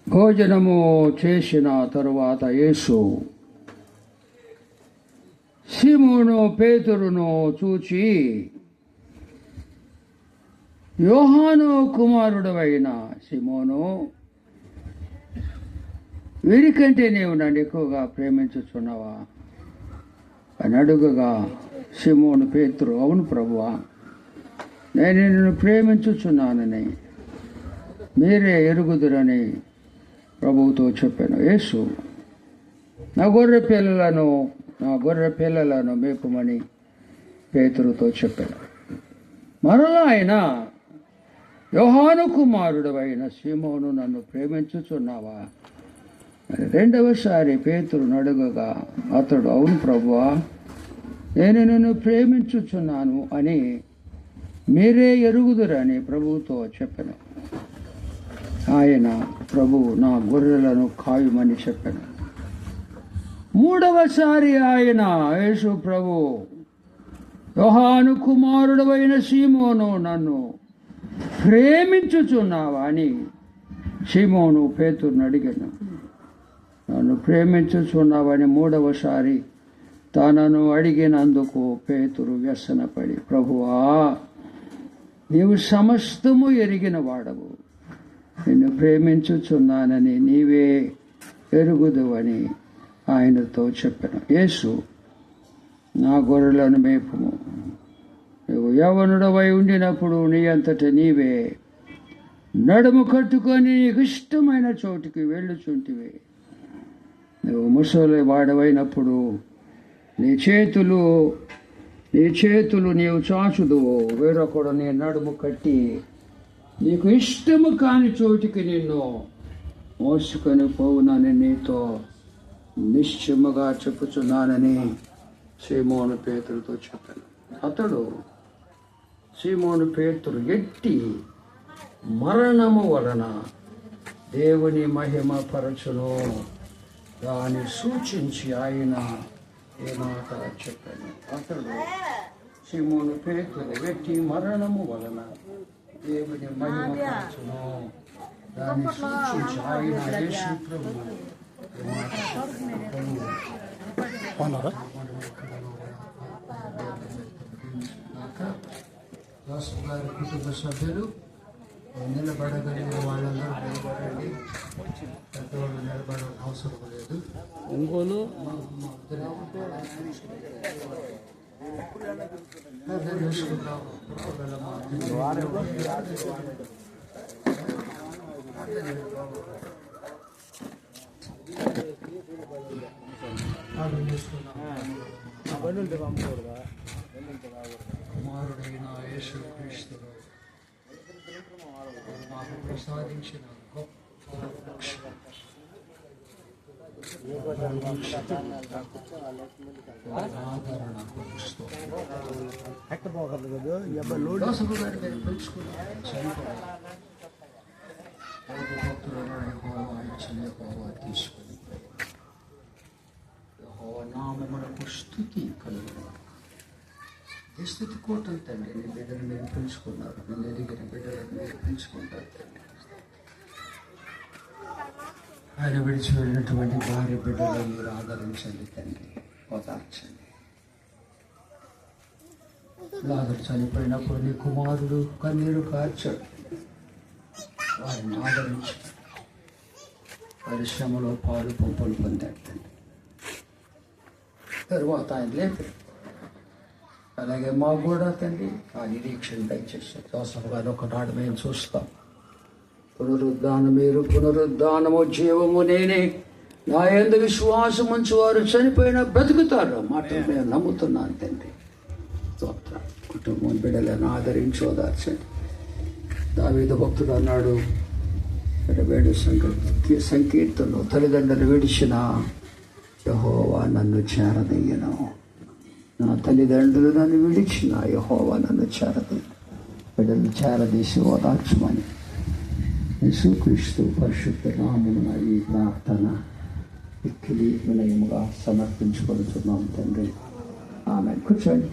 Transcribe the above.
భోజనము చేసిన తరువాత యేసు సీమోను పేతురును చూచి, యోహాను కుమారుడవైన సీమోను, వీరికంటే నీవు నన్ను ఎక్కువగా ప్రేమించుచున్నావా అని అడుగగా, సీమోను పేతురు, అవును ప్రభువా, నేను నిన్ను ప్రేమించుచున్నానని మీరే ఎరుగుదురని ప్రభువుతో చెప్పాను. యేసు, నా గొర్రె పిల్లలను మేపుమని పేతురుతో చెప్పాను. మరలా ఆయన, యోహాను కుమారుడవైన సీమోను, నన్ను ప్రేమించుచున్నావా అని రెండవసారి పేతురును అడుగగా, అతడు, అవును ప్రభువా, నేను నిన్ను ప్రేమించుచున్నాను అని మీరే ఎరుగుదురని ప్రభువుతో చెప్పాను. ఆయన, ప్రభువు నా గొర్రెలను కాయుమని చెప్పాను. మూడవసారి ఆయన, యేసు ప్రభు, యోహాను కుమారుడవైన సీమోను, నన్ను ప్రేమించుచున్నావా అని సీమోను పేతురును అడిగాను. నన్ను ప్రేమించుచున్నావని మూడవసారి తనను అడిగినందుకు పేతురు వ్యసనపడి, ప్రభువా, నీవు సమస్తము ఎరిగిన వాడవు, నిన్ను ప్రేమించుచున్నానని నీవే ఎరుగుదువని ఆయనతో చెప్పాను. యేసు, నా గొర్రెలను మేపుము. నువ్వు యవ్వనుడవై ఉండినప్పుడు నీ అంతట నీవే నడుము కట్టుకొని నీకు ఇష్టమైన చోటుకి వెళ్ళుచుంటివి. నువ్వు ముసలి వాడవైనప్పుడు నీ చేతులు నీవు చాచుదువు, వేరొకడు నీ నడుము కట్టి నీకు ఇష్టము కాని చోటికి నిన్ను మోసుకొని పోవునని నీతో నిశ్చయముగా చెప్పుచున్నానని సీమోను పేతురుతో చెప్పాను. అతడు, సీమోను పేతురు, ఎట్టి మరణము వలన దేవుని మహిమ పరచును దాన్ని సూచించి ఆయన ఏ మాట చెప్పాను. అతడు, సీమోను పేతురు, ఎట్టి మరణము వలన దేవుని మహిమ పరచును దాన్ని సూచించి ఆయన యేసు ప్రభువు దాసు గారి కుటుంబ సభ్యులు నిలబడగలిగిన వాళ్ళందరూ నిలబడండి. పెద్దవాళ్ళు నిలబడడం అవసరం లేదు. ఒంగోలు కుమారుడైన యేసు క్రీస్తును మాకు ప్రసాదించిన గొప్ప ఆదరణ తీసుకుని నామమునకు స్తుతి కలుగును. ఈ స్థుతి కోటలు తండ్రి, నీ బిడ్డలు మీరు పెంచుకున్నారు, నేను ఎదిగిన బిడ్డలను మీరు పెంచుకుంటారు తండ్రి. ఆయన విడిచి వెళ్ళినటువంటి భార్య బిడ్డలను మీరు ఆదరించండి తండ్రి, ఓదార్చండి. లాజరు చనిపోయినప్పుడు నీ కుమారుడు కన్నీరు కార్చాడు, వారిని ఆదరించి పరిశ్రమలో పాలు పంపులు పొందాడు తండ్రి. తరువాత ఆయన లేపాడు. అలాగే మాకు కూడా తండ్రి ఆ నిరీక్షణ దయచేసారు. జోసఫ్ గారు ఒకనాడు మేము చూస్తాం, పునరుద్ధానము జీవము నేనే, నా యందు విశ్వాసం ఉంచి వారు చనిపోయినా బ్రతుకుతారు మాట నేను నమ్ముతున్నాను తండ్రి. కుటుంబం బిడ్డలను ఆదరించి ఓదార్చండి. దావీదు భక్తుడు అన్నాడు 27 సంకీర్తనలో, తల్లిదండ్రులు విడిచిన యెహోవా నన్ను చేరదయ్యను, నా తల్లిదండ్రులు నన్ను విడిచిన యెహోవా నన్ను చేరదయ్యను. బిడ్డలు చేరదీసి ఓదార్చమని యేసుక్రీస్తు పరిశుద్ధ నామమున ఈ ప్రార్థన మిక్కిలి వినయముగా సమర్పించుకొనుచున్నాం తండ్రి. ఆమె కూర్చోండి.